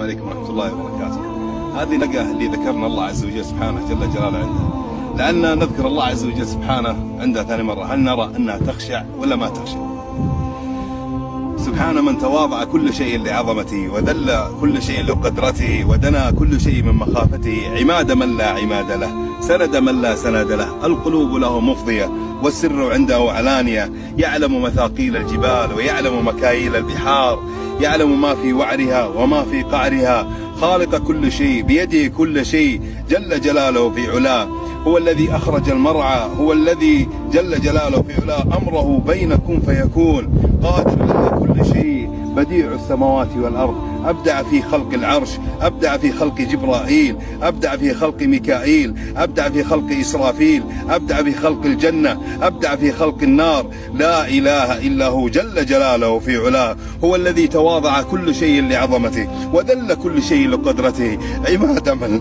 عليكم ورحمة الله وبركاته. هذه لقى اللي ذكرنا الله عز وجل سبحانه جل جلاله عنده، لأن نذكر الله عز وجل سبحانه عنده ثاني مرة، هل نرى أنها تخشع ولا ما تخشع؟ سبحان من تواضع كل شيء لعظمته، وذل كل شيء لقدرته، ودنا كل شيء من مخافته، عماد من لا عماد له، سند من لا سند له، القلوب له مفضية والسر عنده علانية، يعلم مثاقيل الجبال ويعلم مكاييل البحار، يعلم ما في وعرها وما في قعرها، خالق كل شيء بيده كل شيء جل جلاله في علاه، هو الذي أخرج المرعى، هو الذي جل جلاله في علاه أمره بين كن فيكون، قادر على كل شيء، بديع السماوات والأرض، أبدع في خلق العرش، أبدع في خلق جبرائيل، أبدع في خلق ميكائيل، أبدع في خلق إسرافيل، أبدع في خلق الجنة، أبدع في خلق النار، لا إله إلا هو جل جلاله في علاه، هو الذي تواضع كل شيء لعظمته وذل كل شيء لقدرته، عماد من